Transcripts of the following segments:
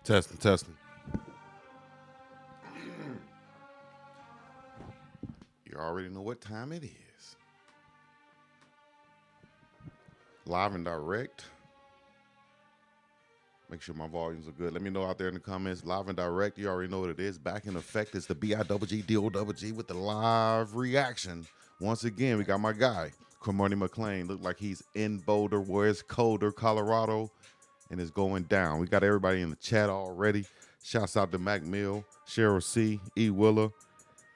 Testing, testing. You already know what time it is. Live and direct. Make sure my volumes are good. Let me know out there in the comments. Live and direct. You already know what it is. Back in effect. It's the BiggDoggChico with the live reaction. Once again, we got my guy, Cormani Mcclain. Look like he's in Boulder, where it's colder, Colorado, and it's going down. We got everybody in the chat already. Shouts out to Mac Mill, Cheryl C, E Willa.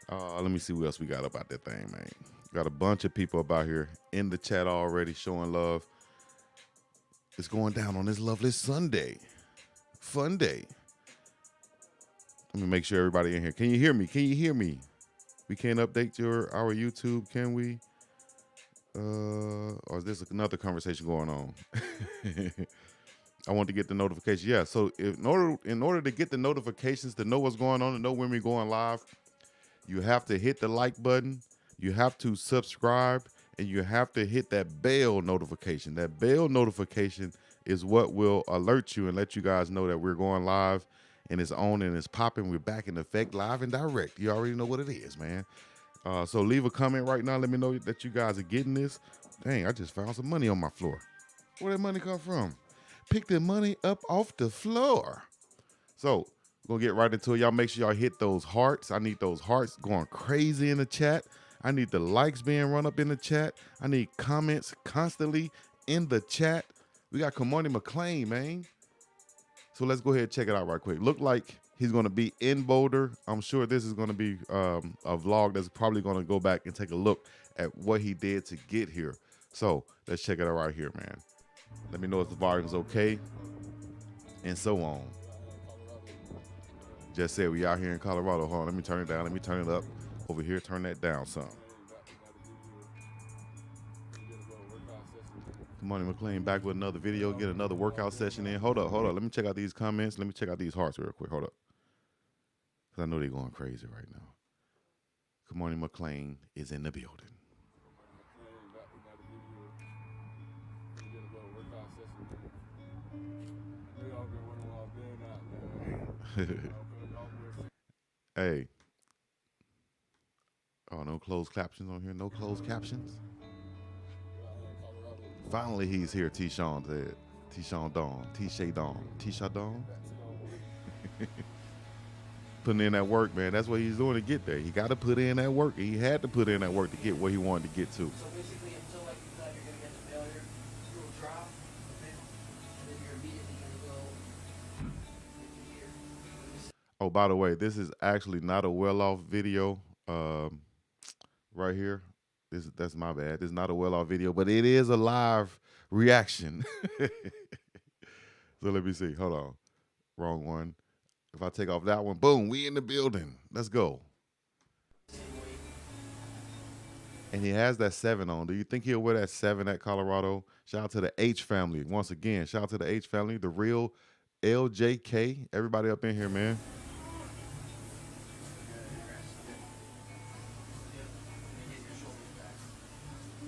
Let me see what else we got about that thing, man. Got a bunch of people about here in the chat already showing love. It's going down on this lovely Sunday. Fun day. Let me make sure everybody in here. Can you hear me? Can you hear me? We can't update our YouTube, can we? Or is this another conversation going on? I want to get the notification. Yeah, so in order to get the notifications, to know what's going on, to know when we're going live, you have to hit the like button, you have to subscribe, and you have to hit that bell notification. That bell notification is what will alert you and let you guys know that we're going live and it's on and it's popping. We're back in effect, live and direct. You already know what it is, man. So leave a comment right now. Let me know that you guys are getting this. Dang, I just found some money on my floor. Where did money come from? Pick the money up off the floor. So we're going to get right into it. Y'all make sure y'all hit those hearts. I need those hearts going crazy in the chat. I need the likes being run up in the chat. I need comments constantly in the chat. We got Cormani Mcclain, man. So let's go ahead and check it out right quick. Look like he's going to be in Boulder. I'm sure this is going to be a vlog that's probably going to go back and take a look at what he did to get here. So let's check it out right here, man. Let me know if the volume is okay and so on. Just said we out here in Colorado. Hold on, let me turn it down. Let me turn it up. Over here, turn that down some. Cormani Mcclain back with another video. Get another workout session in. Hold up. Let me check out these comments. Let me check out these hearts real quick. Hold up. Because I know they're going crazy right now. Cormani Mcclain is in the building. Hey. Oh, no closed captions on here? No closed captions? Finally, he's here, T-Shawn said. T-Shawn Dawn. T-Shay Dawn. T-Shay Dawn? Putting in that work, man. That's what he's doing to get there. He got to put in that work. He had to put in that work to get where he wanted to get to. So basically, until like you thought you're going to get the failure, you will drop, and then you're immediately going to go. Oh, by the way, this is actually not a well-off video. Right here, that's my bad. It's not a well-off video, but it is a live reaction. So let me see. Hold on. Wrong one. If I take off that one, boom, we in the building. Let's go. And he has that 7 on. Do you think he'll wear that 7 at Colorado? Shout out to the H family. Once again, shout out to the H family, the real LJK. Everybody up in here, man.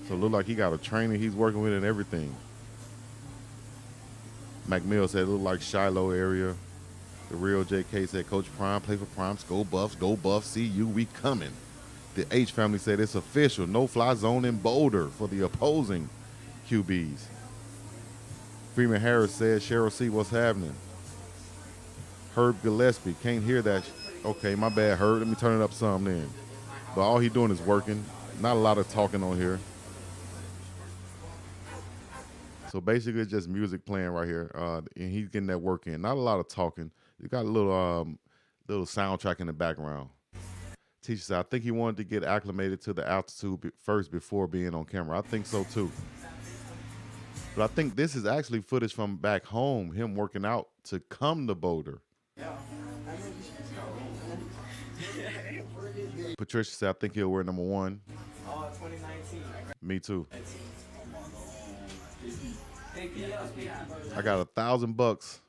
So it look like he got a trainer he's working with and everything. Mac Mill said it looked like Shiloh area. The real JK said, Coach Prime, play for Primes, go Buffs, see you, we coming. The H family said it's official, no fly zone in Boulder for the opposing QBs. Freeman Harris said, Cheryl C, what's happening? Herb Gillespie, can't hear that. Okay, my bad, Herb, let me turn it up some then. But all he doing is working. Not a lot of talking on here. So basically it's just music playing right here, and he's getting that work in. Not a lot of talking. You got a little soundtrack in the background. Teacher said, I think he wanted to get acclimated to the altitude first before being on camera. I think so too. But I think this is actually footage from back home, him working out to come to Boulder. Patricia said, I think he'll wear number 1. 2019. Me too. I got $1,000.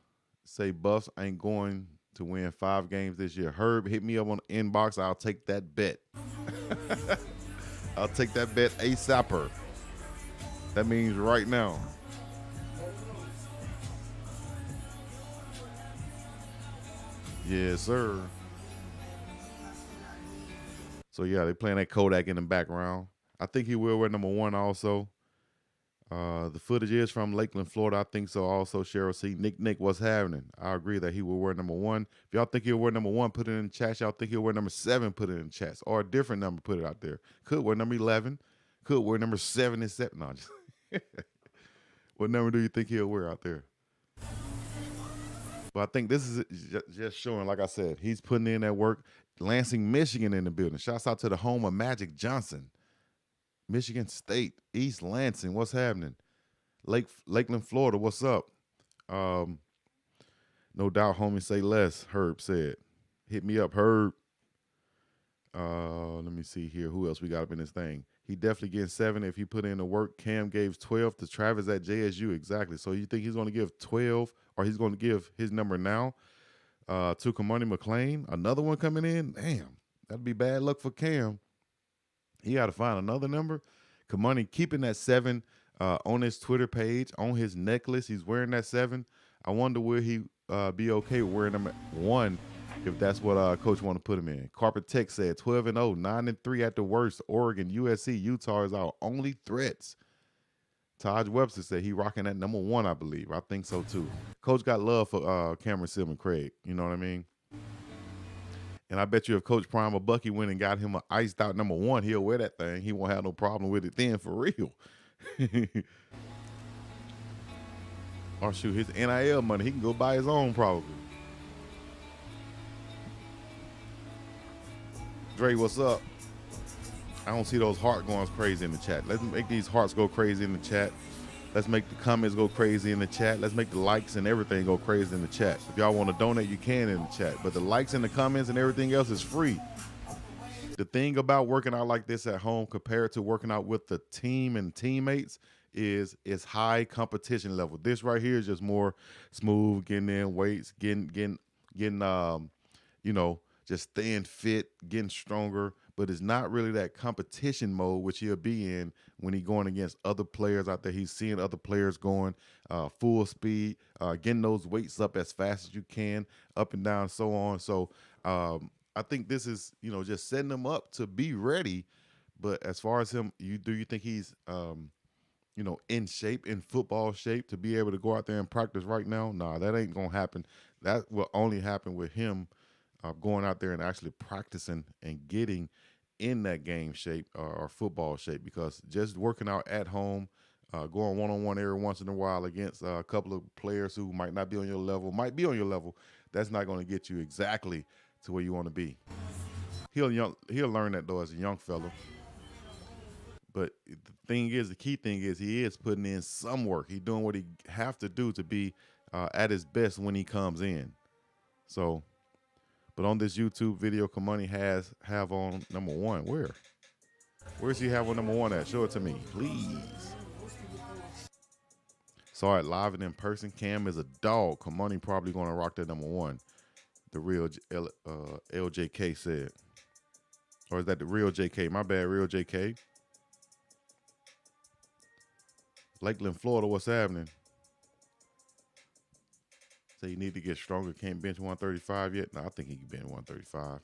Say Buffs ain't going to win 5 games this year. Herb, hit me up on the inbox. I'll take that bet. I'll take that bet ASAPer. That means right now. Yes, sir. So yeah, they playing that Kodak in the background. I think he will wear number 1 also. The footage is from Lakeland, Florida. I think so also, Cheryl C. Nick, what's happening? I agree that he will wear number 1. If y'all think he'll wear number 1, put it in the chat. Y'all think he'll wear number 7, put it in the chat. Or a different number, put it out there. Could wear number 11. Could wear number 77. No, just what number do you think he'll wear out there? But I think this is just showing, like I said, he's putting in that work. Lansing, Michigan in the building. Shouts out to the home of Magic Johnson. Michigan State, East Lansing, what's happening? Lakeland, Florida, what's up? No doubt, homie, say less, Herb said. Hit me up, Herb. Let me see here. Who else we got up in this thing? He definitely getting 7 if he put in the work. Cam gave 12 to Travis at JSU. Exactly. So you think he's going to give 12, or he's going to give his number now to Cormani Mcclain? Another one coming in? Damn, that'd be bad luck for Cam. He got to find another number. Cormani keeping that 7 on his Twitter page, on his necklace. He's wearing that 7. I wonder will he be okay with wearing number 1 if that's what coach want to put him in. Carpet Tech said 12-0, 9-3 at the worst. Oregon, USC, Utah is our only threats. Taj Webster said he rocking that number 1, I believe. I think so too. Coach got love for Cameron Silver Craig. You know what I mean? And I bet you if Coach Prime or Bucky went and got him an iced out number 1, he'll wear that thing. He won't have no problem with it then, for real. Or shoot, his NIL money, he can go buy his own probably. Dre, what's up? I don't see those heart going crazy in the chat. Let's make these hearts go crazy in the chat. Let's make the comments go crazy in the chat. Let's make the likes and everything go crazy in the chat. If y'all want to donate, you can in the chat. But the likes and the comments and everything else is free. The thing about working out like this at home compared to working out with the team and teammates is it's high competition level. This right here is just more smooth, getting in weights, getting you know, just staying fit, getting stronger, but it's not really that competition mode, which he'll be in when he's going against other players out there. He's seeing other players going full speed, getting those weights up as fast as you can, up and down, so on. So I think this is, you know, just setting him up to be ready. But as far as him, do you think he's, you know, in shape, in football shape to be able to go out there and practice right now? Nah, that ain't going to happen. That will only happen with him going out there and actually practicing and getting in that game shape or football shape, because just working out at home, going one-on-one every once in a while against a couple of players who might not be on your level, might be on your level, that's not going to get you exactly to where you want to be. He'll learn that though as a young fella. But the key thing is he is putting in some work. He's doing what he have to do to be at his best when he comes in. So, but on this YouTube video, Cormani have on number 1. Where's he have on number 1 at? Show it to me, please. Saw it live and in person. Cam is a dog. Cormani probably going to rock that number 1. The real LJK said. Or is that the real JK? My bad, real JK. Lakeland, Florida, what's happening? Say you need to get stronger. Can't bench 135 yet? No, I think he can bench 135.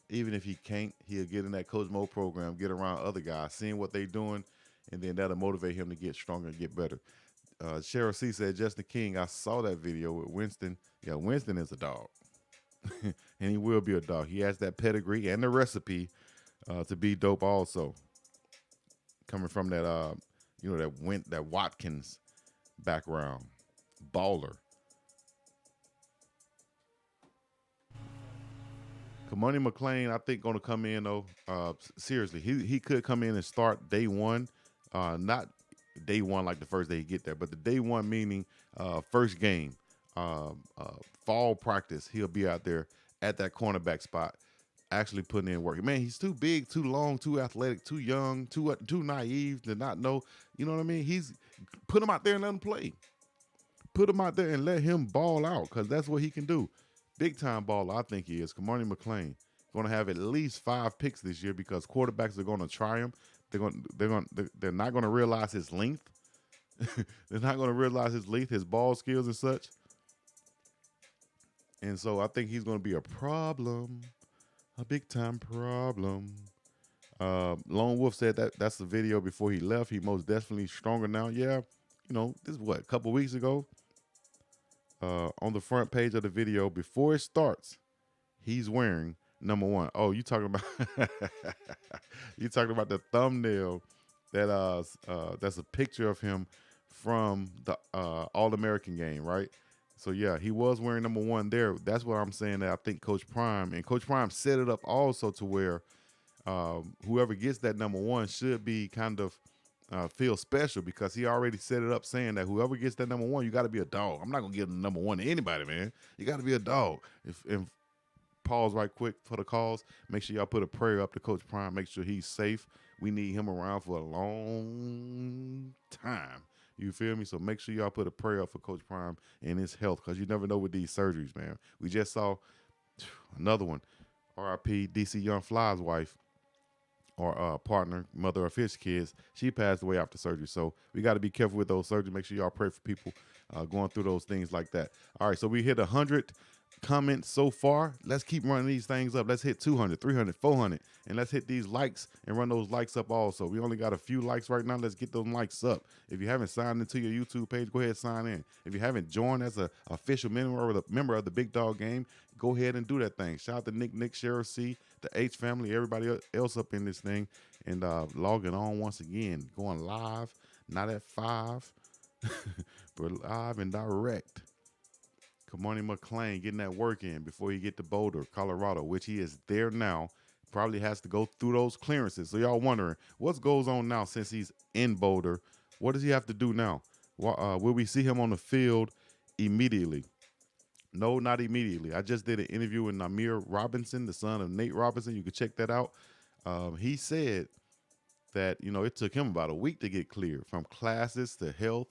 Even if he can't, he'll get in that Coach Mo program, get around other guys, seeing what they're doing, and then that'll motivate him to get stronger and get better. Cheryl C said, Justin King, I saw that video with Winston. Yeah, Winston is a dog. And he will be a dog. He has that pedigree and the recipe to be dope also. Coming from that, you know, that Watkins background. Baller. Cormani Mcclain, I think, going to come in, though. Seriously, he could come in and start day 1. Not day 1 like the first day he get there, but the day 1 meaning first game, fall practice. He'll be out there at that cornerback spot, actually putting in work. Man, he's too big, too long, too athletic, too young, too naive to not know. You know what I mean? Put him out there and let him play. Put him out there and let him ball out, because that's what he can do. Big time baller, I think he is. Cormani Mcclain going to have at least 5 picks this year, because quarterbacks are going to try him. They're not going to realize his length. They're not going to realize his length, his ball skills and such. And so I think he's going to be a problem, a big time problem. Lone Wolf said that that's the video before he left. He most definitely stronger now. Yeah, this is what, a couple weeks ago. On the front page of the video, before it starts, he's wearing number one. Oh, you talking about you talking about the thumbnail that's a picture of him from the All American game, right? So yeah, he was wearing number one there. That's what I'm saying. That I think Coach Prime set it up also to where whoever gets that number one should be kind of feel special because he already set it up saying that whoever gets that number one, you got to be a dog. I'm not gonna give the number one to anybody, man. You got to be a dog. If pause right quick for the calls. Make sure y'all put a prayer up to Coach Prime. Make sure he's safe. We need him around for a long time. You feel me? So make sure y'all put a prayer up for Coach Prime and his health because you never know with these surgeries, man. We just saw another one. R.I.P. DC Young Fly's wife or partner, mother of his kids. She passed away after surgery. So we got to be careful with those surgeries. Make sure y'all pray for people going through those things like that. All right, so we hit 100 comments so far. Let's keep running these things up. Let's hit 200, 300, 400, and let's hit these likes and run those likes up also. We only got a few likes right now. Let's get those likes up. If you haven't signed into your YouTube page, go ahead and sign in. If you haven't joined as an official member of the Big Dog Game, go ahead and do that thing. Shout out to Nick, Cheryl C, the H family, everybody else up in this thing, and logging on once again, going live, not at 5, but live and direct. Cormani Mcclain getting that work in before he get to Boulder, Colorado, which he is there now. Probably has to go through those clearances. So y'all wondering what goes on now since he's in Boulder. What does he have to do now? Will we see him on the field immediately? No, not immediately. I just did an interview with Namir Robinson, the son of Nate Robinson. You can check that out. He said that, it took him about a week to get cleared, from classes to health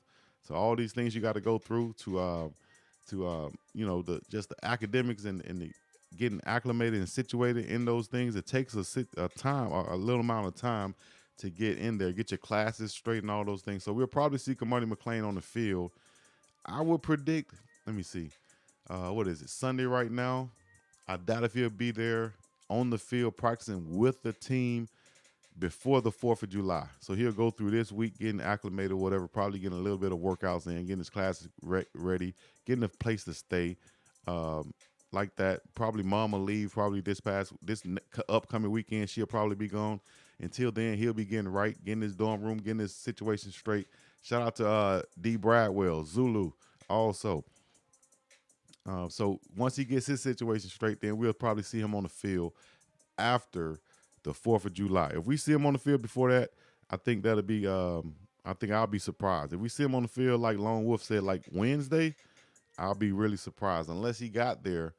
to all these things you got to go through to the academics and the getting acclimated and situated in those things. It takes a little amount of time to get in there, get your classes straight and all those things. So we'll probably see Cormani Mcclain on the field. I would predict, let me see, what is it, Sunday right now? I doubt if he'll be there on the field practicing with the team before the 4th of July. So he'll go through this week getting acclimated, whatever, probably getting a little bit of workouts in, getting his classes ready, getting a place to stay like that. Probably mom will leave probably this upcoming weekend. She'll probably be gone. Until then, he'll be getting right, getting his dorm room, getting his situation straight. Shout out to D. Bradwell, Zulu also. So once he gets his situation straight, then we'll probably see him on the field after the 4th of July. If we see him on the field before that, I think that'll be, I think I'll be surprised. If we see him on the field, like Lone Wolf said, like Wednesday, I'll be really surprised, unless he got there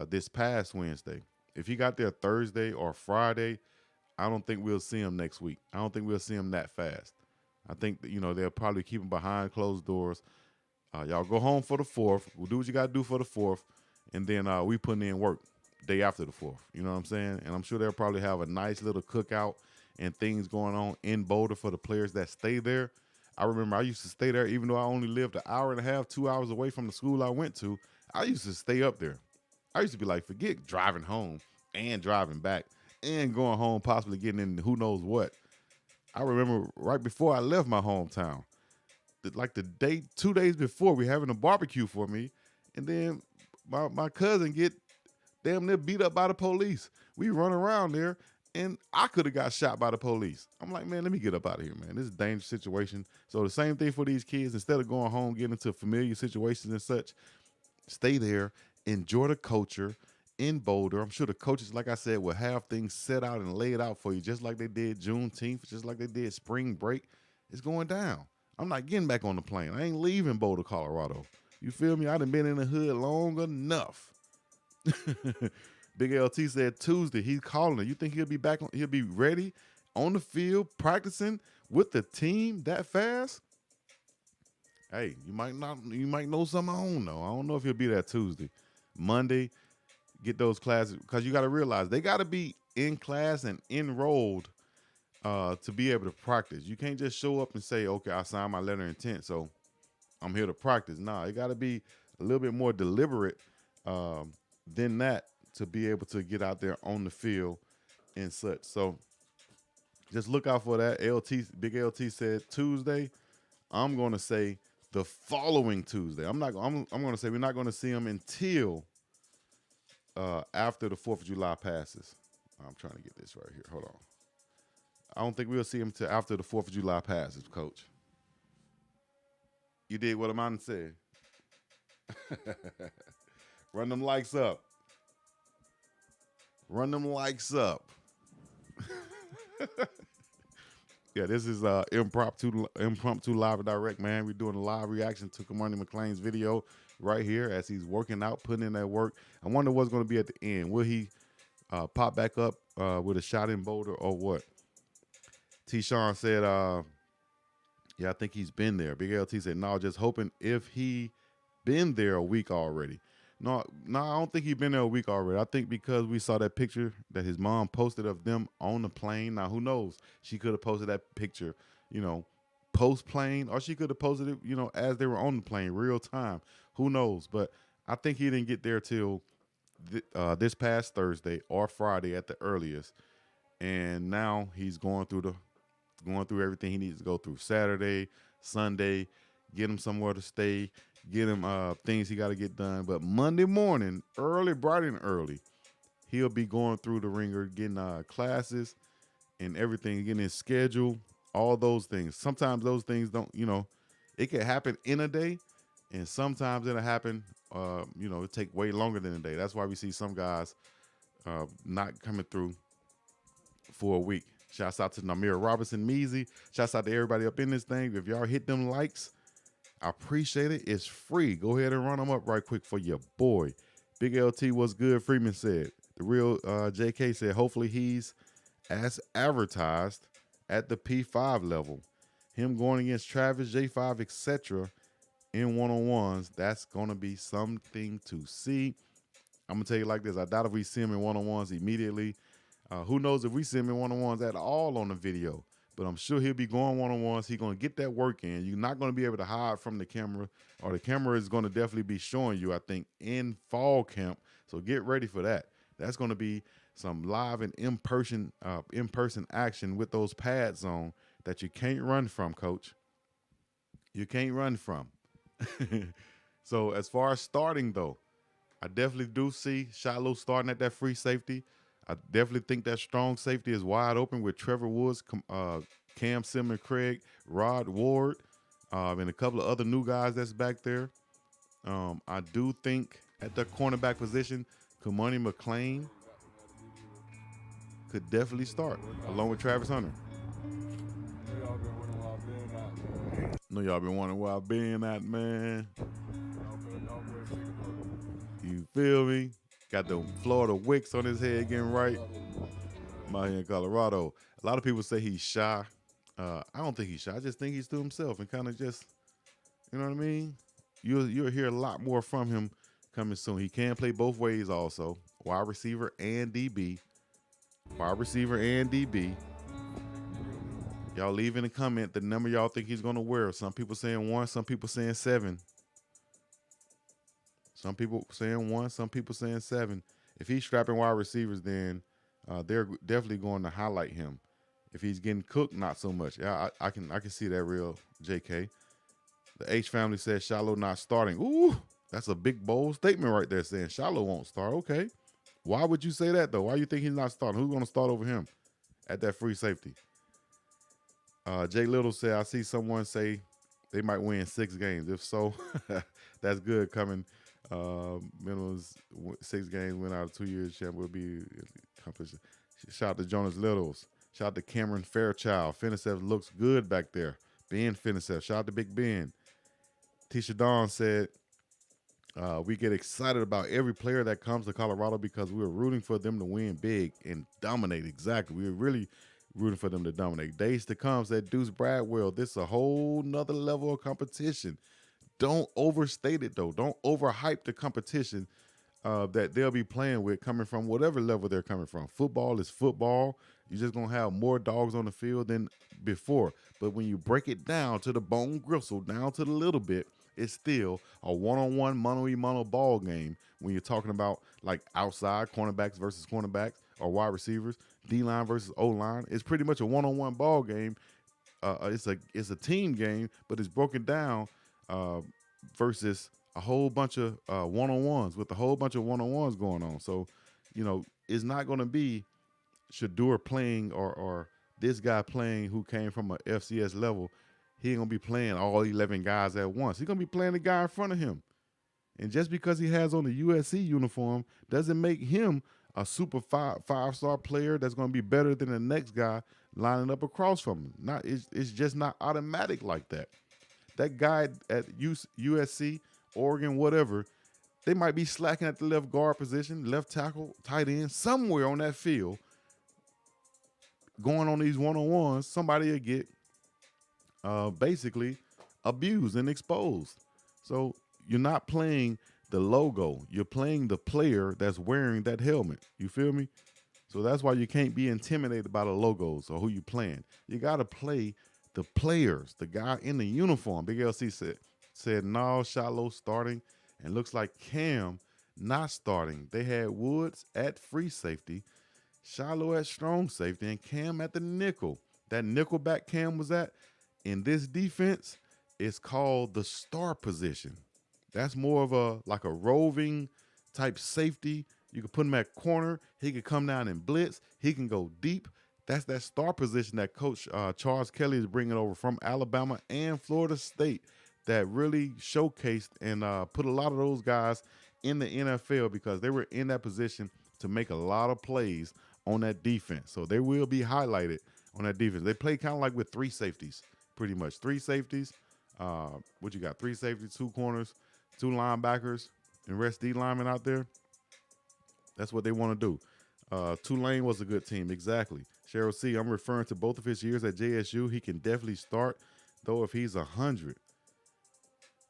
this past Wednesday. If he got there Thursday or Friday, I don't think we'll see him next week. I don't think we'll see him that fast. I think that, they'll probably keep him behind closed doors. Y'all go home for the 4th. We'll do what you got to do for the 4th, and then we putting in work day after the 4th. You know what I'm saying? And I'm sure they'll probably have a nice little cookout and things going on in Boulder for the players that stay there. I remember I used to stay there even though I only lived an hour and a half, 2 hours away from the school I went to. I used to stay up there. I used to be like, forget driving home and driving back and going home, possibly getting in who knows what. I remember right before I left my hometown, like the day, 2 days before, we having a barbecue for me, and then my cousin get damn near beat up by the police. We run around there, and I could have got shot by the police. I'm like, man, let me get up out of here, man. This is a dangerous situation. So the same thing for these kids. Instead of going home, getting into familiar situations and such, stay there, enjoy the culture in Boulder. I'm sure the coaches, like I said, will have things set out and laid out for you, just like they did Juneteenth, just like they did spring break. It's going down. I'm not getting back on the plane. I ain't leaving Boulder, Colorado. You feel me? I done been in the hood long enough. Big LT said Tuesday he's calling her. You think he'll be back? He'll be ready on the field practicing with the team that fast? Hey, you might not. You might know something I don't know. I don't know if he'll be there Tuesday, Monday. Get those classes, because you got to realize they got to be in class and enrolled to be able to practice. You can't just show up and say, "Okay, I signed my letter of intent, so I'm here to practice." Nah, it got to be a little bit more deliberate than that to be able to get out there on the field and such. So just look out for that. Big LT said Tuesday. I'm going to say the following Tuesday. I'm going to say we're not going to see him until after the 4th of July passes. I'm trying to get this right here. Hold on. I don't think we'll see him until after the 4th of July passes, Coach. You did what Amanda said. Run them likes up. Run them likes up. Yeah, this is impromptu live and direct, man. We're doing a live reaction to Cormani Mcclain's video right here as he's working out, putting in that work. I wonder what's going to be at the end. Will he pop back up with a shot in Boulder or what? T-Sean said, yeah, I think he's been there. Big LT said, no, just hoping if he been there a week already. No, I don't think he's been there a week already. I think because we saw that picture that his mom posted of them on the plane. Now, who knows? She could have posted that picture, post-plane, or she could have posted it, as they were on the plane, real time. Who knows? But I think he didn't get there till this past Thursday or Friday at the earliest. And now he's going through everything he needs to go through. Saturday, Sunday, get him somewhere to stay, get him things he got to get done. But Monday morning, bright and early, he'll be going through the ringer, getting classes and everything, getting his schedule, all those things. Sometimes those things don't, it can happen in a day, and sometimes it'll happen, it take way longer than a day. That's why we see some guys not coming through for a week. Shouts out to Namir Robinson, Measy. Shouts out to everybody up in this thing. If y'all hit them likes, I appreciate it. It's free. Go ahead and run them up right quick for your boy. Big LT was good, Freeman said. The real JK said, hopefully he's as advertised at the P5 level. Him going against Travis, J5, etc. in one-on-ones, that's going to be something to see. I'm going to tell you like this. I doubt if we see him in one-on-ones immediately. Who knows if we see him in one-on-ones at all on the video. But I'm sure he'll be going one-on-ones. He's going to get that work in. You're not going to be able to hide from the camera, or the camera is going to definitely be showing you, I think, in fall camp. So get ready for that. That's going to be some live and in-person action with those pads on that you can't run from, Coach. You can't run from. So as far as starting, though, I definitely do see Shiloh starting at that free safety. I definitely think that strong safety is wide open with Trevor Woods, Cam Simmons, Craig, Rod Ward, and a couple of other new guys that's back there. I do think at the cornerback position, Cormani Mcclain could definitely start along with Travis Hunter. I know y'all been wondering where I've been at, man. You feel me? Got the Florida wicks on his head getting right. I'm out here in Colorado. A lot of people say he's shy. I don't think he's shy. I just think he's to himself and kind of just, you know what I mean? You'll hear a lot more from him coming soon. He can play both ways also. Wide receiver and DB. Wide receiver and DB. Y'all leave in a comment the number y'all think he's going to wear. Some people saying 1, some people saying 7. Some people saying 1, some people saying 7. If he's strapping wide receivers, then they're definitely going to highlight him. If he's getting cooked, not so much. Yeah, I can see that real, JK. The H family says Shiloh not starting. Ooh, that's a big bold statement right there, saying Shiloh won't start. Okay. Why would you say that, though? Why do you think he's not starting? Who's going to start over him at that free safety? Jay Little said, I see someone say they might win 6 games. If so, that's good coming. Minimum 6 games, win out of 2 years. Champ will be accomplished. Shout out to Jonas Littles. Shout out to Cameron Fairchild. Finisef looks good back there. Ben Finisef. Shout out to Big Ben. Tisha Dawn said, we get excited about every player that comes to Colorado because we're rooting for them to win big and dominate. Exactly. We're really rooting for them to dominate. Days to come, said Deuce Bradwell. This is a whole nother level of competition. Don't overstate it, though. Don't overhype the competition that they'll be playing with coming from whatever level they're coming from. Football is football. You're just going to have more dogs on the field than before. But when you break it down to the bone gristle, down to the little bit, it's still a one-on-one, mano-a-mano ball game when you're talking about like outside cornerbacks versus cornerbacks or wide receivers, D-line versus O-line. It's pretty much a one-on-one ball game. It's a team game, but it's broken down uh, versus a whole bunch of one-on-ones with a whole bunch of one-on-ones going on. So, it's not going to be Shador playing or this guy playing who came from a FCS level. He ain't gonna be playing all 11 guys at once. He's gonna be playing the guy in front of him. And just because he has on the USC uniform doesn't make him a super five-star player that's gonna be better than the next guy lining up across from him. It's just not automatic like that. That guy at USC, Oregon, whatever, they might be slacking at the left guard position, left tackle, tight end, somewhere on that field. Going on these one-on-ones, somebody will get basically abused and exposed. So you're not playing the logo. You're playing the player that's wearing that helmet. You feel me? So that's why you can't be intimidated by the logos or who you playing. You got to play the players, the guy in the uniform. Big LC said no, Shiloh starting, and looks like Cam not starting. They had Woods at free safety, Shiloh at strong safety, and Cam at the nickel. That nickel back Cam was at in this defense is called the star position. That's more of a roving type safety. You can put him at corner. He could come down and blitz. He can go deep. That's that star position that Coach Charles Kelly is bringing over from Alabama and Florida State that really showcased and put a lot of those guys in the NFL because they were in that position to make a lot of plays on that defense. So they will be highlighted on that defense. They play kind of like with three safeties, pretty much. Three safeties. What you got? Three safeties, two corners, two linebackers, and rest D linemen out there. That's what they want to do. Tulane was a good team, exactly. Cheryl C., I'm referring to both of his years at JSU. He can definitely start, though, if he's 100.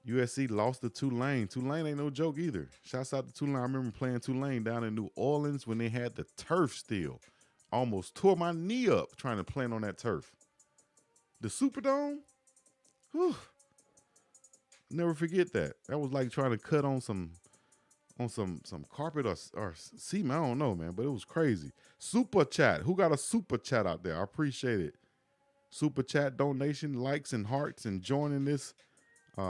USC lost to Tulane. Tulane ain't no joke either. Shouts out to Tulane. I remember playing Tulane down in New Orleans when they had the turf still. Almost tore my knee up trying to play on that turf. The Superdome? Whew. Never forget that. That was like trying to cut on some carpet or cement. I don't know, man, but it was crazy. Super chat. Who got a super chat out there? I appreciate it. Super chat donation, likes and hearts, and joining this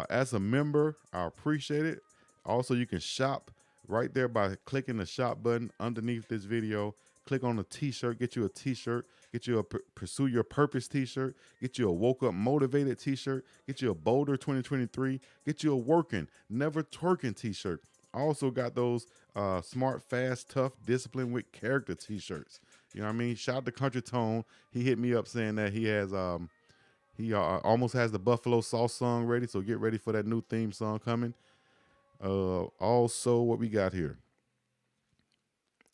as a member. I appreciate it. Also, you can shop right there by clicking the shop button underneath this video. Click on the t-shirt, get you a t-shirt, get you a Pursue Your Purpose t-shirt, get you a Woke Up Motivated t-shirt, get you a Boulder 2023, get you a Working, Never Twerking t-shirt. I also got those Smart, Fast, Tough, Discipline with Character t-shirts. You know what I mean? Shout out to Country Tone. He hit me up saying that he has almost has the Buffalo Sauce song ready, so get ready for that new theme song coming. Also, what we got here?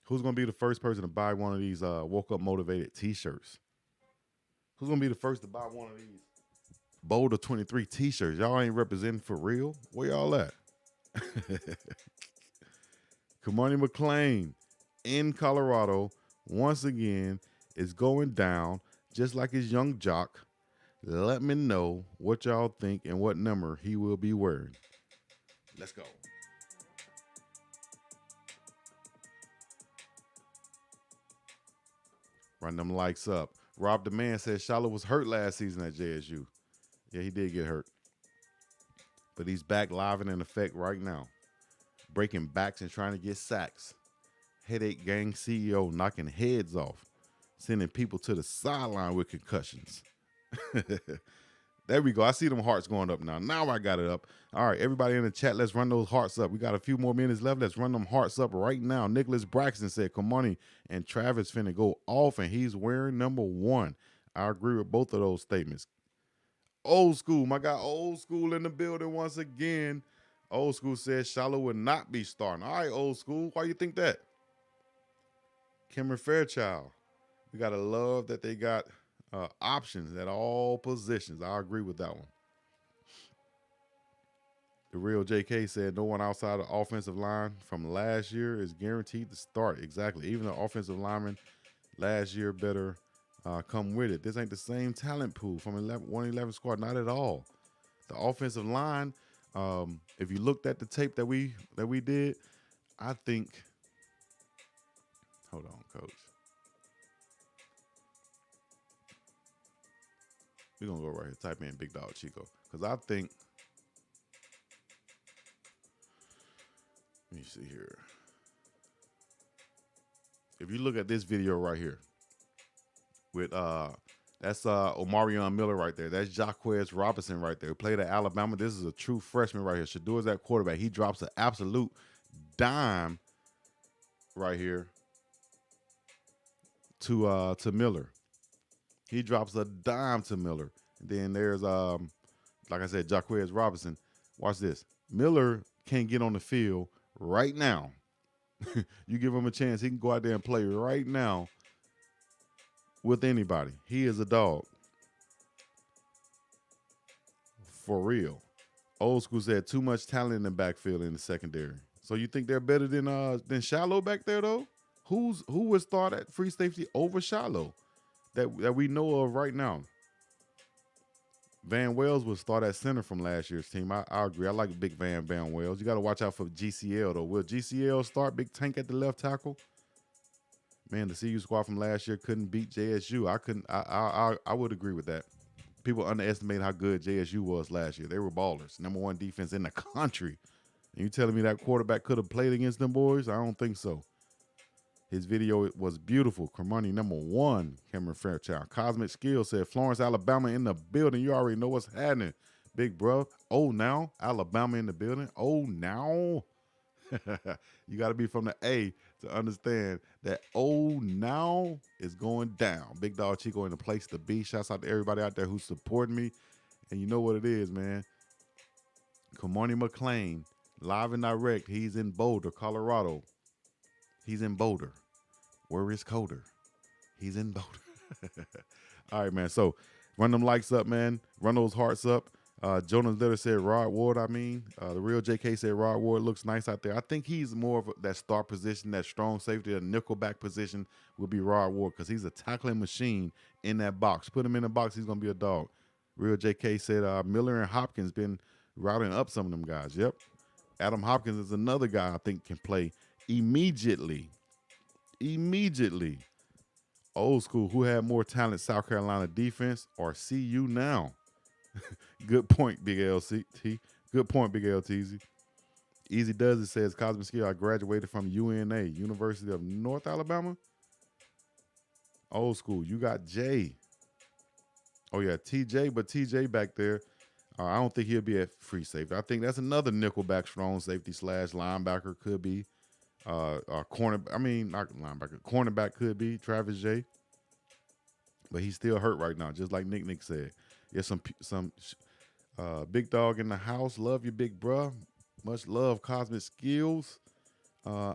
Who's going to be the first person to buy one of these Woke Up Motivated t-shirts? Who's going to be the first to buy one of these Boulder 23 t-shirts? Y'all ain't representing for real? Where y'all at? Cormani Mcclain in Colorado once again is going down just like his young jock. Let me know what y'all think and what number he will be wearing. Let's go. Run them likes up. Rob the Man says Shiloh was hurt last season at JSU. Yeah, he did get hurt. But he's back live and in effect right now. Breaking backs and trying to get sacks. Headache Gang CEO knocking heads off. Sending people to the sideline with concussions. There we go. I see them hearts going up now. Now I got it up. All right, everybody in the chat, let's run those hearts up. We got a few more minutes left. Let's run them hearts up right now. Nicholas Braxton said, Cormani and Travis finna go off, and he's wearing number 1. I agree with both of those statements. Old School, my guy Old School in the building once again. Old School says Shiloh will not be starting. All right, Old School, why you think that? Cameron Fairchild, we got to love that they got options at all positions. I agree with that one. The real JK said no one outside the offensive line from last year is guaranteed to start. Exactly. Even the offensive lineman last year better come with it. This ain't the same talent pool from 111 squad. Not at all. The offensive line If you looked at the tape that we did, I think. Hold on, coach. We're gonna go right here. Type in Big Dog Chico because I think. Let me see here. If you look at this video right here with that's Omarion Miller right there. That's Jaquez Robinson right there. Who played at Alabama. This is a true freshman right here. Shador's at quarterback. He drops an absolute dime right here to Miller. He drops a dime to Miller. And then there's like I said, Jaquez Robinson. Watch this. Miller can't get on the field right now. You give him a chance, he can go out there and play right now with anybody. He is a dog. For real. Old school said too much talent in the backfield in the secondary. So you think they're better than Shallow back there though? Who would start at free safety over Shallow that we know of right now? Van Wells would start at center from last year's team. I agree. I like big Van Wells. You got to watch out for GCL though. Will GCL start Big Tank at the left tackle? Man, the CU squad from last year couldn't beat JSU. I would agree with that. People underestimate how good JSU was last year. They were ballers. Number 1 defense in the country. And you telling me that quarterback could have played against them boys? I don't think so. His video was beautiful. Cormani number 1, Cameron Fairchild. Cosmic Skill said, Florence, Alabama in the building. You already know what's happening, big bro. Oh, now? Alabama in the building? Oh, now? You got to be from the A to understand that oh, now is going down. Big Dog Chico in the place to be. Shouts out to everybody out there who's supporting me. And you know what it is, man. Cormani Mcclain, live and direct. He's in Boulder, Colorado. He's in Boulder. Where is Coder? He's in Boulder. All right, man. So run them likes up, man. Run those hearts up. Jonas Litter said Rod Ward, the real JK said Rod Ward looks nice out there. I think he's more of that star position, that strong safety, a nickelback position will be Rod Ward because he's a tackling machine in that box. Put him in the box, he's going to be a dog. Real JK said Miller and Hopkins been routing up some of them guys. Yep. Adam Hopkins is another guy I think can play immediately. Old school, who had more talent, South Carolina defense or CU now? Good point, Big LCT. Good point, Big LTZ. Easy Does It says, Cosmic Skill, I graduated from UNA, University of North Alabama. Old school, you got Jay. Oh, yeah, TJ, but TJ back there, I don't think he'll be at free safety. I think that's another nickelback strong safety / linebacker could be. Not linebacker. Cornerback could be Travis J. But he's still hurt right now, just like Nick said. Yeah, some big dog in the house. Love you, big bruh. Much love, Cosmic Skills.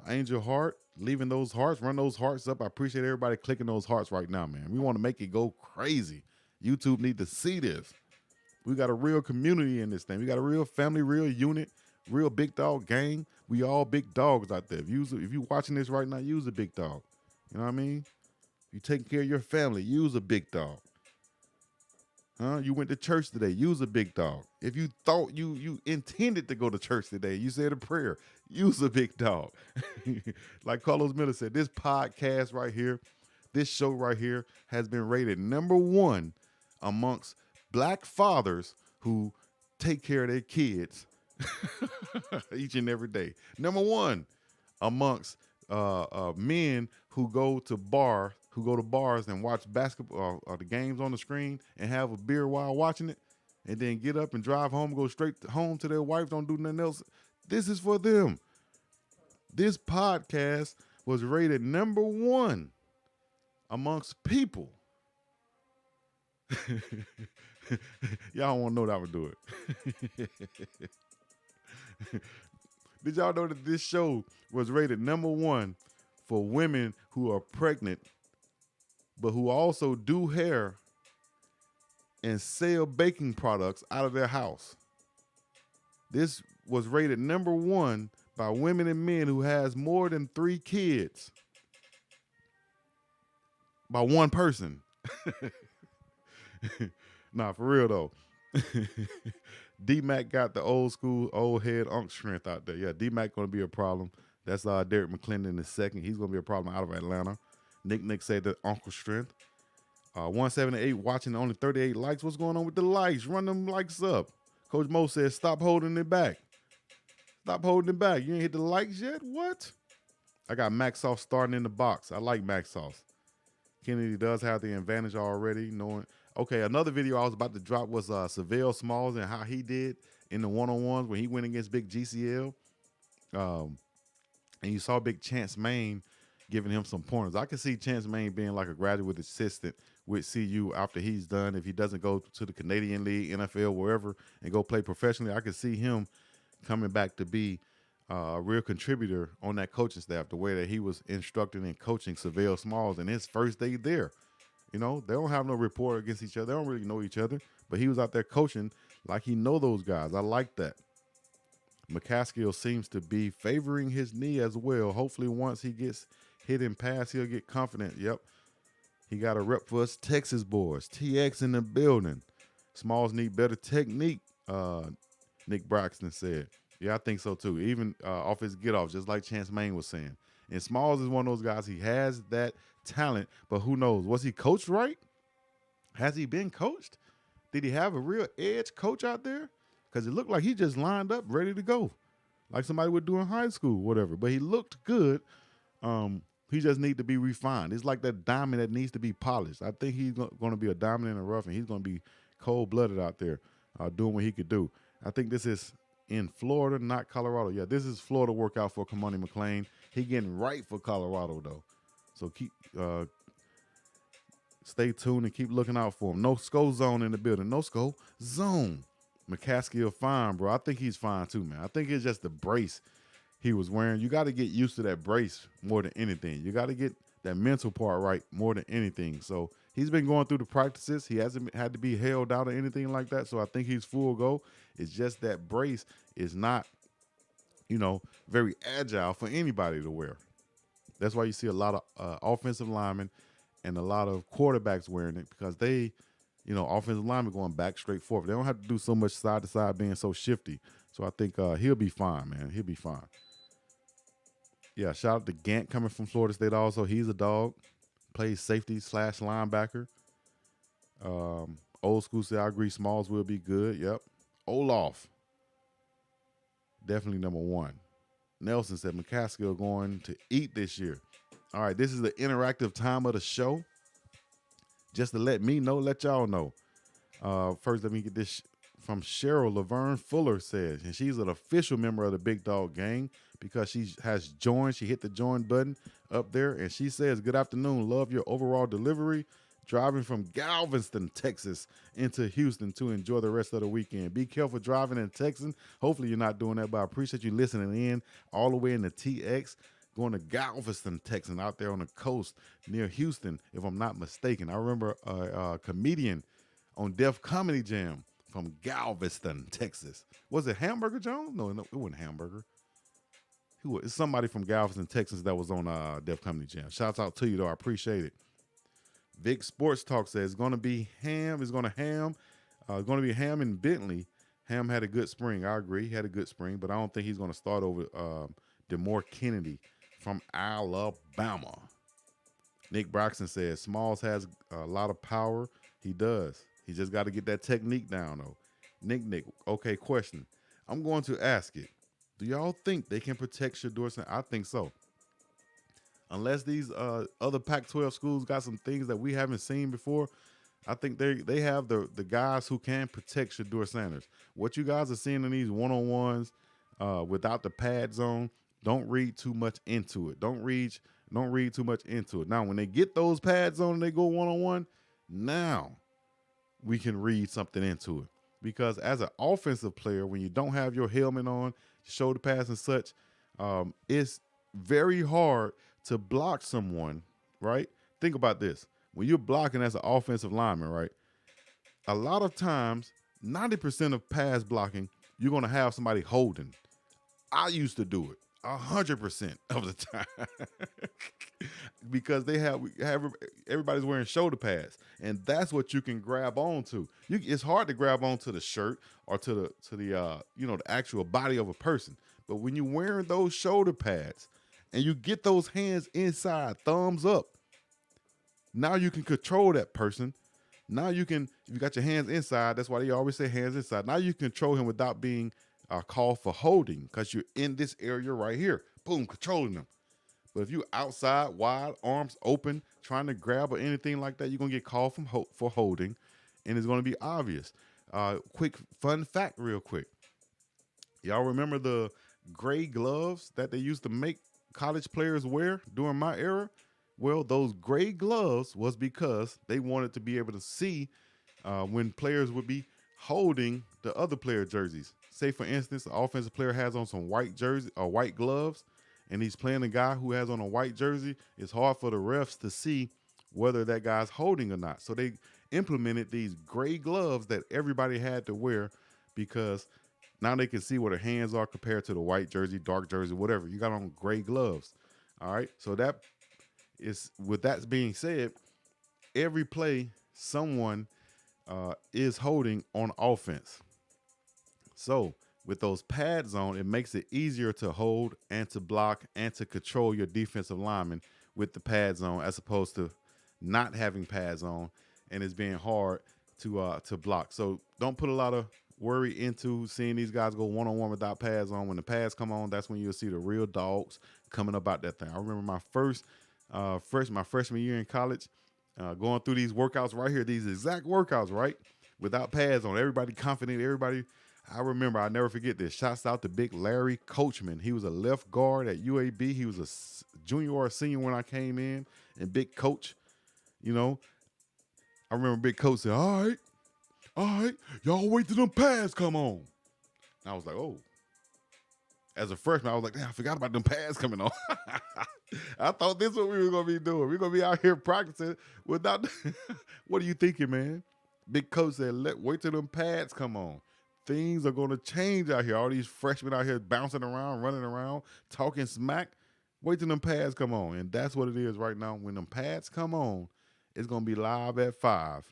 Angel Heart, leaving those hearts. Run those hearts up. I appreciate everybody clicking those hearts right now, man. We want to make it go crazy. YouTube need to see this. We got a real community in this thing. We got a real family, real unit, real big dog gang. We all big dogs out there. If you watching this right now, use a big dog. You know what I mean? If you taking care of your family, use a big dog. You went to church today, use a big dog. If you thought you intended to go to church today, you said a prayer, use a big dog. Like Carlos Miller said, this podcast right here, this show right here has been rated number 1 amongst black fathers who take care of their kids each and every day. Number 1 amongst men who go to bars and watch basketball or the games on the screen and have a beer while watching it, and then get up and drive home, go straight home to their wife, don't do nothing else. This is for them. This podcast was rated number 1 amongst people. Y'all want to know that I would do it. Did y'all know that this show was rated number 1 for women who are pregnant, but who also do hair and sell baking products out of their house? This was rated number 1 by women and men who has more than 3 kids. By one person. Nah, for real though. D-Mac got the old school, old head unk strength out there. Yeah, D-Mac going to be a problem. That's Derek McClendon in the second. He's going to be a problem out of Atlanta. Nick said that uncle strength. 178 watching, only 38 likes. What's going on with the likes? Run them likes up. Coach Mo says, stop holding it back. Stop holding it back. You ain't hit the likes yet? What? I got Mac Sauce starting in the box. I like Mac Sauce. Kennedy does have the advantage already, knowing. Okay, another video I was about to drop was Savelle Smalls and how he did in the one-on-ones when he went against Big GCL. And you saw Big Chance Main giving him some pointers. I can see Chance Main being like a graduate assistant with CU after he's done. If he doesn't go to the Canadian League, NFL, wherever, and go play professionally, I can see him coming back to be a real contributor on that coaching staff, the way that he was instructing and coaching Savelle Smalls in his first day there. You know, they don't have no rapport against each other. They don't really know each other, but he was out there coaching like he know those guys. I like that. McCaskill seems to be favoring his knee as well. Hopefully once he gets hit and pass, he'll get confident. Yep. He got a rep for us Texas boys. TX in the building. Smalls need better technique, Nick Braxton said. Yeah, I think so too. Even off his get-off, just like Chance Main was saying. And Smalls is one of those guys, he has that talent, but who knows? Was he coached right? Has he been coached? Did he have a real edge coach out there? Because it looked like he just lined up ready to go, like somebody would do in high school, whatever. But he looked good. He just needs to be refined. It's like that diamond that needs to be polished. I think he's going to be a diamond in the rough, and he's going to be cold-blooded out there doing what he could do. I think this is in Florida, not Colorado. Yeah, this is Florida workout for Cormani Mcclain. He getting right for Colorado, though. So keep stay tuned and keep looking out for him. No SCO zone in the building. No SCO zone. McCaskill fine, bro. I think he's fine too, man. I think it's just the brace he was wearing. You got to get used to that brace more than anything. You got to get that mental part right more than anything. So he's been going through the practices. He hasn't had to be held out or anything like that. So I think he's full go. It's just that brace is not, you know, very agile for anybody to wear. That's why you see a lot of offensive linemen and a lot of quarterbacks wearing it, because they, you know, offensive linemen going back straight forward. They don't have to do so much side to side being so shifty. So I think he'll be fine, man. He'll be fine. Yeah, shout out to Gant coming from Florida State also. He's a dog. Plays safety / linebacker. Old school say I agree Smalls will be good. Yep. Olaf. Definitely number one. Nelson said McCaskill going to eat this year. All right, this is the interactive time of the show. Just to let me know, let y'all know. First, let me get this from Cheryl Laverne Fuller says, and she's an official member of the Big Dog Gang because she has joined. She hit the join button up there, and she says, good afternoon. Love your overall delivery. Driving from Galveston, Texas into Houston to enjoy the rest of the weekend. Be careful driving in Texas. Hopefully you're not doing that, but I appreciate you listening in all the way in the TX. Going to Galveston, Texas, out there on the coast near Houston, if I'm not mistaken. I remember a comedian on Def Comedy Jam from Galveston, Texas. Was it Hamburger Jones? No, it wasn't Hamburger. It's somebody from Galveston, Texas that was on Def Comedy Jam. Shouts out to you, though. I appreciate it. Vic Sports Talk says it's going to be Ham. It's going to be Ham and Bentley. Ham had a good spring. I agree. He had a good spring, but I don't think he's going to start over DeMore Kennedy from Alabama. Nick Braxton says Smalls has a lot of power. He does. He just got to get that technique down, though. Nick. Okay, question. I'm going to ask it. Do y'all think they can protect Shedeur Sanders? I think so. Unless these other Pac-12 schools got some things that we haven't seen before, I think they have the guys who can protect Shedeur Sanders. What you guys are seeing in these one-on-ones without the pad zone, don't read too much into it. Don't read too much into it. Now, when they get those pads on and they go one-on-one, now we can read something into it. Because as an offensive player, when you don't have your helmet on, shoulder pads and such, it's very hard to block someone, right? Think about this. When you're blocking as an offensive lineman, right, a lot of times, 90% of pass blocking, you're going to have somebody holding. I used to do it. 100% of the time. Because have everybody's wearing shoulder pads, and that's what you can grab onto. It's hard to grab onto the shirt or to the the actual body of a person. But when you're wearing those shoulder pads and you get those hands inside, thumbs up, now you can control that person. Now you can, if you got your hands inside, that's why they always say hands inside. Now you control him without being called for holding, because you're in this area right here. Boom, controlling them. But if you outside, wide, arms open, trying to grab or anything like that, you're going to get called for holding, and it's going to be obvious. Quick fun fact real quick. Y'all remember the gray gloves that they used to make college players wear during my era? Well, those gray gloves was because they wanted to be able to see when players would be holding the other player jerseys. Say, for instance, the offensive player has on some white jersey or white gloves, and he's playing a guy who has on a white jersey. It's hard for the refs to see whether that guy's holding or not. So they implemented these gray gloves that everybody had to wear, because now they can see where their hands are compared to the white jersey, dark jersey, whatever. You got on gray gloves. All right. So that is, with that being said, every play someone is holding on offense. So with those pads on, it makes it easier to hold and to block and to control your defensive lineman with the pads on, as opposed to not having pads on, and it's being hard to block. So don't put a lot of worry into seeing these guys go one-on-one without pads on. When the pads come on, that's when you'll see the real dogs coming about that thing. I remember my my freshman year in college, going through these workouts right here, these exact workouts, right, without pads on. Everybody confident, everybody. I remember, I'll never forget this. Shouts out to Big Larry Coachman. He was a left guard at UAB. He was a junior or a senior when I came in. And Big Coach, I remember Big Coach said, all right, y'all wait till them pads come on. And I was like, oh. As a freshman, I was like, damn, I forgot about them pads coming on. I thought this is what we were going to be doing. We're going to be out here practicing without. What are you thinking, man? Big Coach said, wait till them pads come on. Things are going to change out here. All these freshmen out here bouncing around, running around, talking smack. Wait till them pads come on. And that's what it is right now. When them pads come on, it's going to be live at 5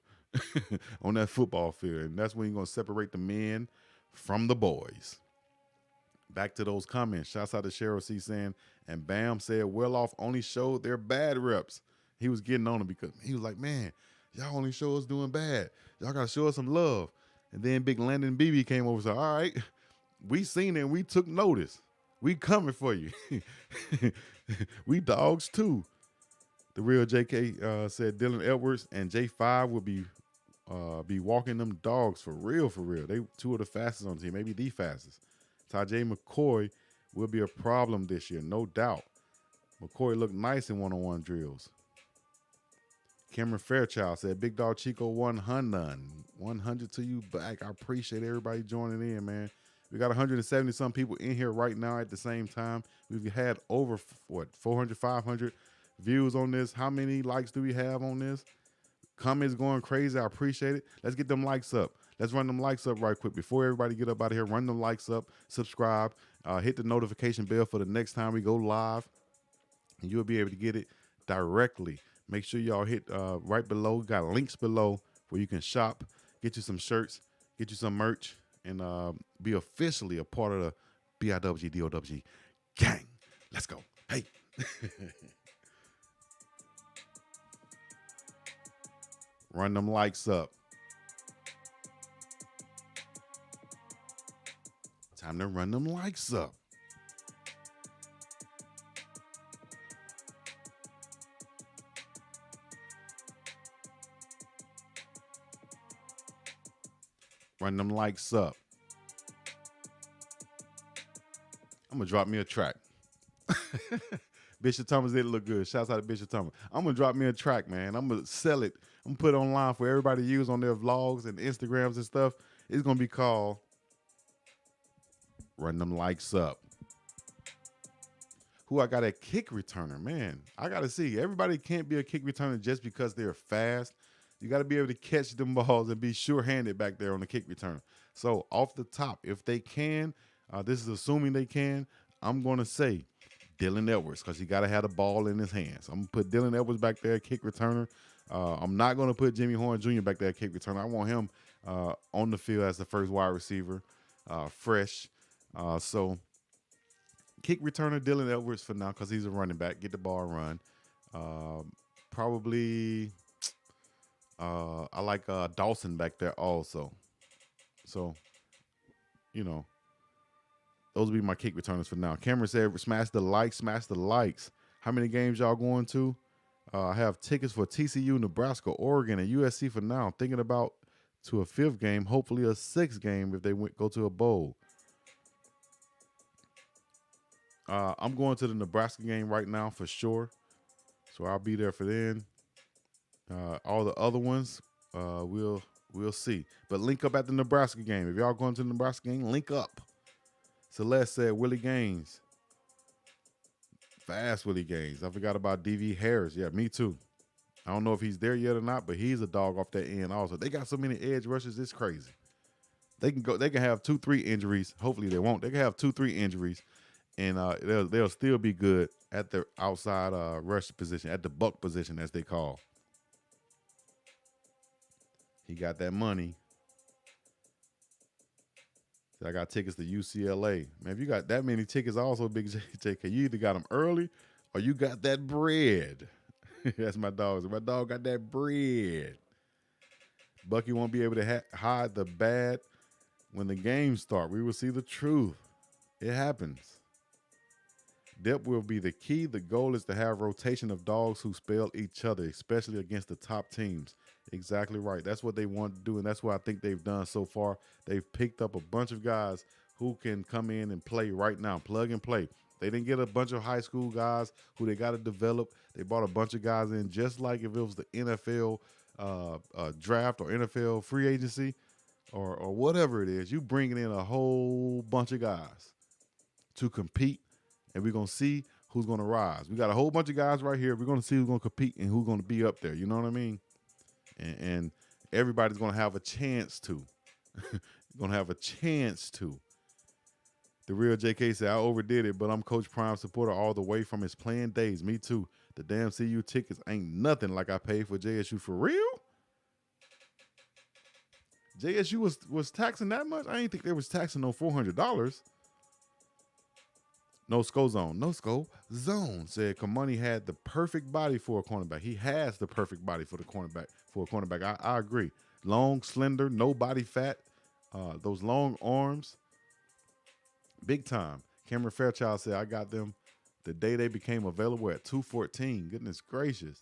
on that football field. And that's when you're going to separate the men from the boys. Back to those comments. Shouts out to Cheryl C. saying, and Bam said, well off only showed their bad reps. He was getting on them because he was like, man, y'all only show us doing bad. Y'all got to show us some love. And then Big Landon BB came over and said, all right, we seen it and we took notice. We coming for you. We dogs too. The real JK said Dylan Edwards and J5 will be walking them dogs for real, for real. They two of the fastest on the team, maybe the fastest. Tajay McCoy will be a problem this year, no doubt. McCoy looked nice in one-on-one drills. Cameron Fairchild said, Big Dog Chico 100. 100 to you back. I appreciate everybody joining in, man. We got 170-some people in here right now at the same time. We've had over, 400, 500 views on this. How many likes do we have on this? Comments going crazy. I appreciate it. Let's get them likes up. Let's run them likes up right quick. Before everybody get up out of here, run them likes up, subscribe, hit the notification bell for the next time we go live, and you'll be able to get it directly. Make sure y'all hit right below. Got links below where you can shop, get you some shirts, get you some merch, and be officially a part of the BIWG gang. Let's go. Hey. Run them likes up. Time to run them likes up. Run them likes up. I'm going to drop me a track. Bishop Thomas did look good. Shouts out to Bishop Thomas. I'm going to drop me a track, man. I'm going to sell it. I'm going to put it online for everybody to use on their vlogs and Instagrams and stuff. It's going to be called Run Them Likes Up. Who I got a kick returner, man. I got to see. Everybody can't be a kick returner just because they're fast. You got to be able to catch them balls and be sure-handed back there on the kick returner. So off the top, if they can, this is assuming they can, I'm going to say Dylan Edwards because he got to have the ball in his hands. I'm going to put Dylan Edwards back there, kick returner. I'm not going to put Jimmy Horn Jr. back there, kick returner. I want him on the field as the first wide receiver, fresh. So kick returner Dylan Edwards for now because he's a running back. Get the ball run. Probably I like Dawson back there also. So, you know, those will be my kick returners for now. Cameron said, smash the likes, smash the likes. How many games y'all going to? I have tickets for TCU, Nebraska, Oregon, and USC for now. I'm thinking about to a 5th game, hopefully a 6th game if they go to a bowl. I'm going to the Nebraska game right now for sure. So I'll be there for then. All the other ones, we'll see. But link up at the Nebraska game. If y'all going to the Nebraska game, link up. Celeste said Willie Gaines. Fast Willie Gaines. I forgot about DV Harris. Yeah, me too. I don't know if he's there yet or not, but he's a dog off that end also. They got so many edge rushers, it's crazy. They can have 2-3 injuries. Hopefully they won't. They can have 2-3 injuries, and they'll still be good at the outside rush position, at the buck position as they call. He got that money. I got tickets to UCLA. Man, if you got that many tickets also, Big JK, you either got them early or you got that bread. That's my dog. My dog got that bread. Bucky won't be able to hide the bad when the games start. We will see the truth. It happens. Depth will be the key. The goal is to have rotation of dogs who spell each other, especially against the top teams. Exactly right. That's what they want to do, and that's what I think they've done so far. They've picked up a bunch of guys who can come in and play right now, plug and play. They didn't get a bunch of high school guys who they got to develop. They brought a bunch of guys in just like if it was the NFL draft or NFL free agency or whatever it is. You bringing in a whole bunch of guys to compete, and we're going to see who's going to rise. We got a whole bunch of guys right here. We're going to see who's going to compete and who's going to be up there. You know what I mean? And everybody's going to have a chance to. Going to have a chance to. The real JK said, I overdid it, but I'm Coach Prime supporter all the way from his playing days. Me too. The damn CU tickets ain't nothing like I paid for JSU. For real? JSU was taxing that much? I didn't think they was taxing no $400. No Sco Zone. No Sco Zone said Cormani had the perfect body for a cornerback. He has the perfect body for a cornerback. I agree. Long, slender, no body fat. Those long arms. Big time. Cameron Fairchild said, I got them the day they became available at $214. Goodness gracious.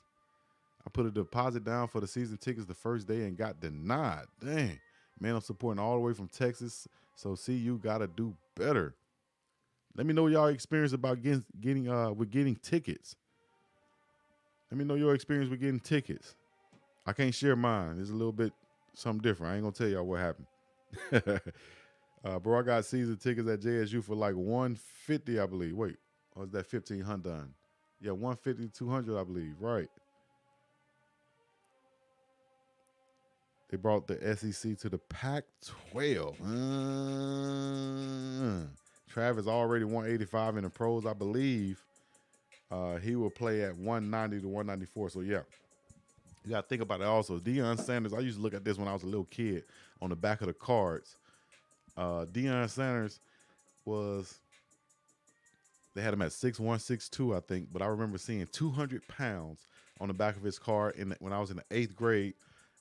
I put a deposit down for the season tickets the first day and got denied. Dang. Man, I'm supporting all the way from Texas. So CU got to do better. Let me know y'all experience about getting tickets. Let me know your experience with getting tickets. I can't share mine. It's a little bit something different. I ain't going to tell y'all what happened. Bro, I got season tickets at JSU for like $150, I believe. Wait, or is that $1,500 done? Yeah, $150 to $200, I believe. Right. They brought the SEC to the Pac-12. Travis already 185 in the pros, I believe. He will play at 190 to 194. So, yeah. You got to think about it also. Deion Sanders, I used to look at this when I was a little kid on the back of the cards. Deion Sanders they had him at 6'1", 6'2", I think. But I remember seeing 200 pounds on the back of his card when I was in the 8th grade.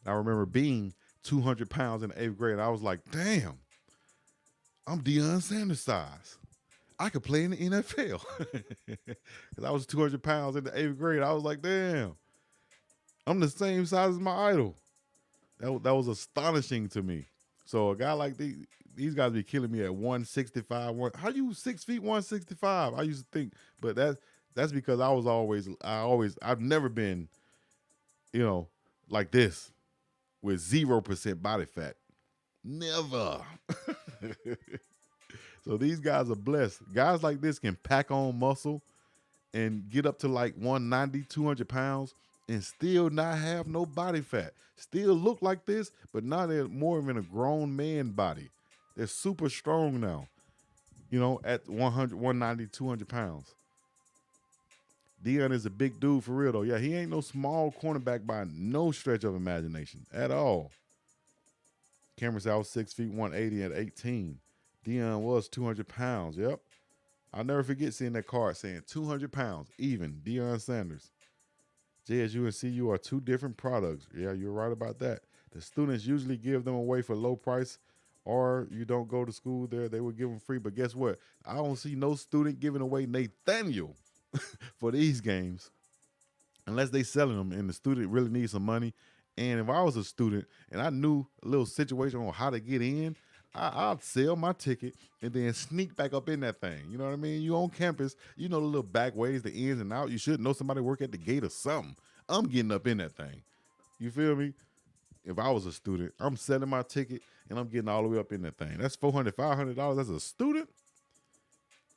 And I remember being 200 pounds in the 8th grade. And I was like, damn. I'm Deion Sanders size. I could play in the NFL. Because I was 200 pounds in the 8th grade. I was like, damn. I'm the same size as my idol. That was astonishing to me. So a guy like these guys be killing me at 165. How you 6 feet 165? I used to think, but that's because I've never been, like this with 0% body fat. Never. So these guys are blessed. Guys like this can pack on muscle and get up to like 190, 200 pounds and still not have no body fat. Still look like this, but now they're more of in a grown man body. They're super strong now. at 100, 190, 200 pounds. Dion is a big dude for real, though. Yeah, he ain't no small cornerback by no stretch of imagination at all. Cameron said I was 6 feet 180 at 18. Dion was 200 pounds. Yep. I'll never forget seeing that card saying 200 pounds, even Deion Sanders. JSU and CU are two different products. Yeah, you're right about that. The students usually give them away for low price, or you don't go to school there, they will give them free. But guess what? I don't see no student giving away Nathaniel for these games unless they selling them and the student really needs some money. And if I was a student and I knew a little situation on how to get in, I'd sell my ticket and then sneak back up in that thing. You know what I mean? You on campus, you know the little back ways, the ins and out. You should know somebody work at the gate or something. I'm getting up in that thing. You feel me? If I was a student, I'm selling my ticket and I'm getting all the way up in that thing. That's $400, $500 as a student.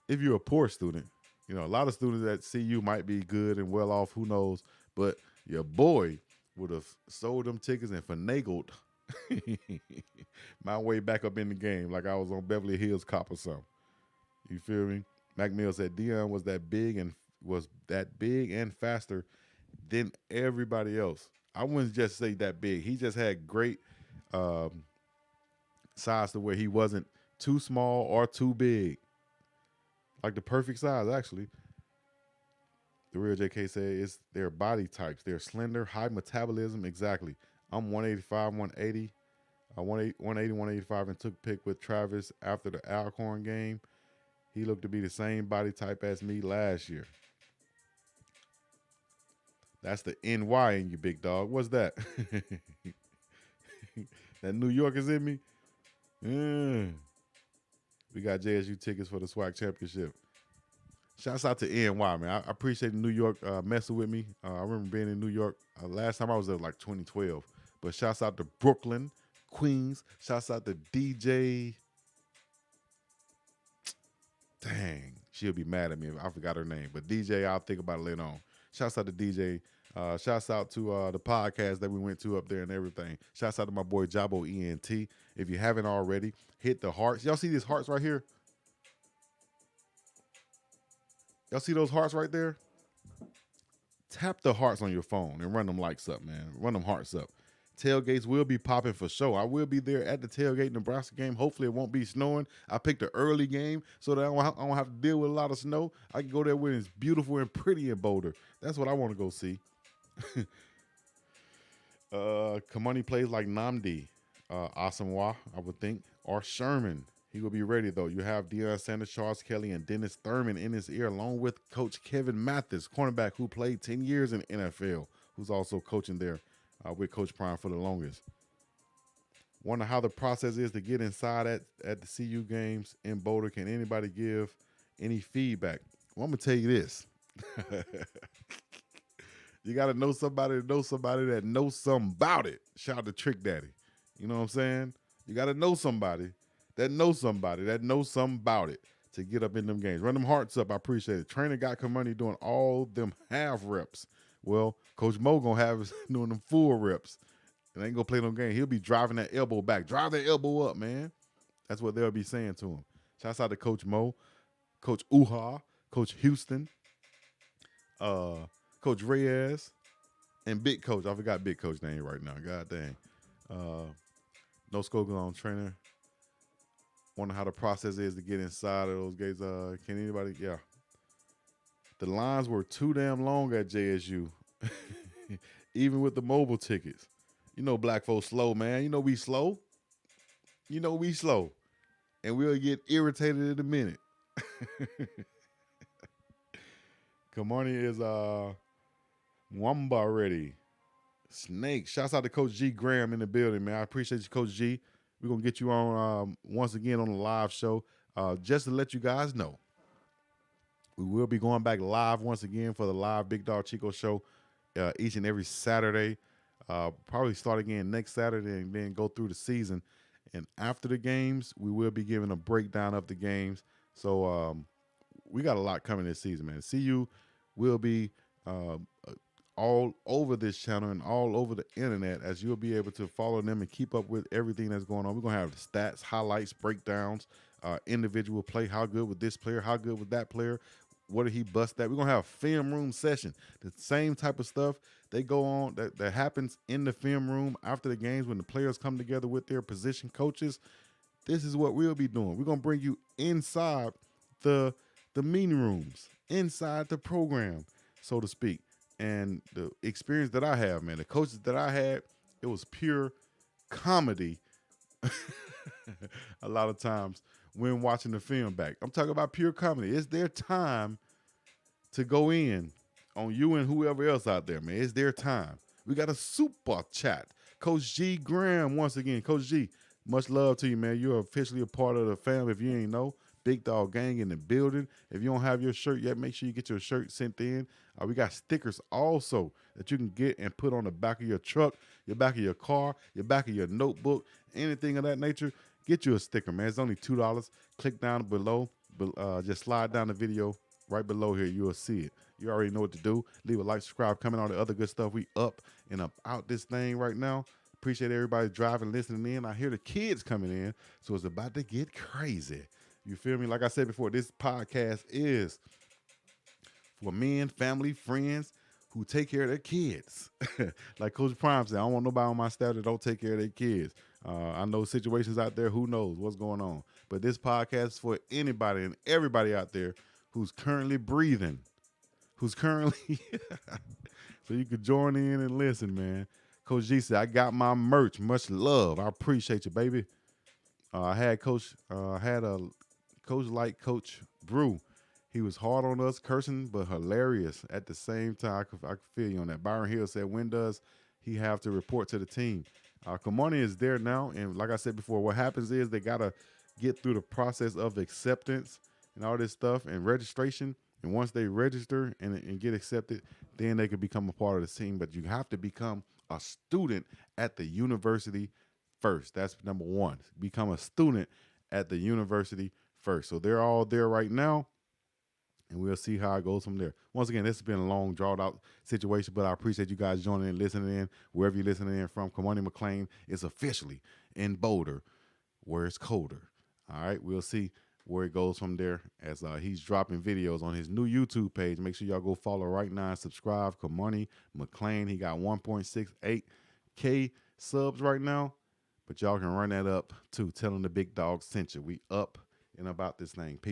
If you're a poor student, a lot of students at CU might be good and well off, who knows? But your boy would have sold them tickets and finagled my way back up in the game like I was on Beverly Hills Cop or something. You feel me? Mac Mills said Dion was that big and faster than everybody else. I wouldn't just say that big. He just had great size to where he wasn't too small or too big. Like the perfect size, actually. The real JK said it's their body types. They're slender, high metabolism. Exactly. I'm 185, 180. 180, 185, and took pick with Travis after the Alcorn game. He looked to be the same body type as me last year. That's the NY in you, big dog. What's that? That New York is in me? We got JSU tickets for the SWAC championship. Shouts out to NY, man. I appreciate New York messing with me. I remember being in New York. Last time I was there like 2012. But shouts out to Brooklyn, Queens. Shouts out to DJ. Dang, she'll be mad at me if I forgot her name. But DJ, I'll think about it later on. Shouts out to DJ. Shouts out to the podcast that we went to up there and everything. Shouts out to my boy Jabo ENT. If you haven't already, hit the hearts. Y'all see these hearts right here? Y'all see those hearts right there? Tap the hearts on your phone and run them likes up, man. Run them hearts up. Tailgates will be popping for sure. I will be there at the tailgate Nebraska game. Hopefully it won't be snowing. I picked an early game so that I don't have to deal with a lot of snow. I can go there when it's beautiful and pretty in Boulder. That's what I want to go see. Cormani plays like Namdi, Asamoah, I would think, or Sherman. He will be ready, though. You have Deion Sanders, Charles Kelly, and Dennis Thurman in his ear, along with Coach Kevin Mathis, cornerback who played 10 years in NFL, who's also coaching there with Coach Prime for the longest. Wonder how the process is to get inside at the CU games in Boulder. Can anybody give any feedback? Well, I'm going to tell you this. You got to know somebody that knows somebody that knows something about it. Shout out to Trick Daddy. You know what I'm saying? You got to know somebody that knows somebody that knows something about it to get up in them games. Run them hearts up. I appreciate it. Trainer got Cormani doing all them half reps. Well, Coach Mo going to have us doing them full reps. And ain't going to play no game. He'll be driving that elbow back. Drive that elbow up, man. That's what they'll be saying to him. Shouts out to Coach Mo, Coach Uha, Coach Houston, Coach Reyes, and Big Coach. I forgot Big Coach name right now. God dang. No scope on trainer. Wonder how the process is to get inside of those gates. Can anybody? Yeah. The lines were too damn long at JSU. Even with the mobile tickets. You know black folks slow, man. You know we slow. And we'll get irritated in a minute. Cormani is Wamba ready. Snake. Shouts out to Coach G Graham in the building, man. I appreciate you, Coach G. We're going to get you on once again on the live show. Just to let you guys know, we will be going back live once again for the live Big Dog Chico show each and every Saturday. Probably start again next Saturday and then go through the season. And after the games, we will be giving a breakdown of the games. So we got a lot coming this season, man. CU will be all over this channel and all over the internet, as you'll be able to follow them and keep up with everything that's going on. We're going to have the stats, highlights, breakdowns, individual play, how good with this player, how good with that player, what did he bust at. We're going to have a film room session, the same type of stuff they go on that happens in the film room after the games when the players come together with their position coaches. This is what we'll be doing. We're going to bring you inside the meeting rooms, inside the program, so to speak. And the experience that I have, man, the coaches that I had, it was pure comedy a lot of times when watching the film back. I'm talking about pure comedy. It's their time to go in on you and whoever else out there, man. It's their time. We got a super chat. Coach G Graham, once again. Coach G, much love to you, man. You're officially a part of the family if you ain't know. Big Dog Gang in the building. If you don't have your shirt yet, make sure you get your shirt sent in. We got stickers also that you can get and put on the back of your truck, your back of your car, your back of your notebook, anything of that nature. Get you a sticker, man. It's only $2. Click down below. Just slide down the video right below here. You'll see it. You already know what to do. Leave a like, subscribe, comment on the other good stuff. We up and up out this thing right now. Appreciate everybody driving, listening in. I hear the kids coming in, so it's about to get crazy. You feel me? Like I said before, this podcast is for men, family, friends who take care of their kids. Like Coach Prime said, I don't want nobody on my staff that don't take care of their kids. I know situations out there, who knows what's going on. But this podcast is for anybody and everybody out there who's currently breathing, who's currently... So you could join in and listen, man. Coach G said, I got my merch. Much love. I appreciate you, baby. I had a coach like Coach Brew. He was hard on us, cursing, but hilarious at the same time. I could feel you on that. Byron Hill said, when does he have to report to the team? Cormani is there now, and like I said before, what happens is they got to get through the process of acceptance and all this stuff and registration. And once they register and get accepted, then they can become a part of the team. But you have to become a student at the university first. That's number one. Become a student at the university first. So they're all there right now, and we'll see how it goes from there. Once again, this has been a long, drawn-out situation, but I appreciate you guys joining in, listening in, wherever you're listening in from. Cormani Mcclain is officially in Boulder, where it's colder. All right, we'll see where it goes from there as he's dropping videos on his new YouTube page. Make sure y'all go follow right now and subscribe. Cormani Mcclain. He got 1.68K subs right now, but y'all can run that up too. Tell him the big dog sent you. We up and about this thing. Peace.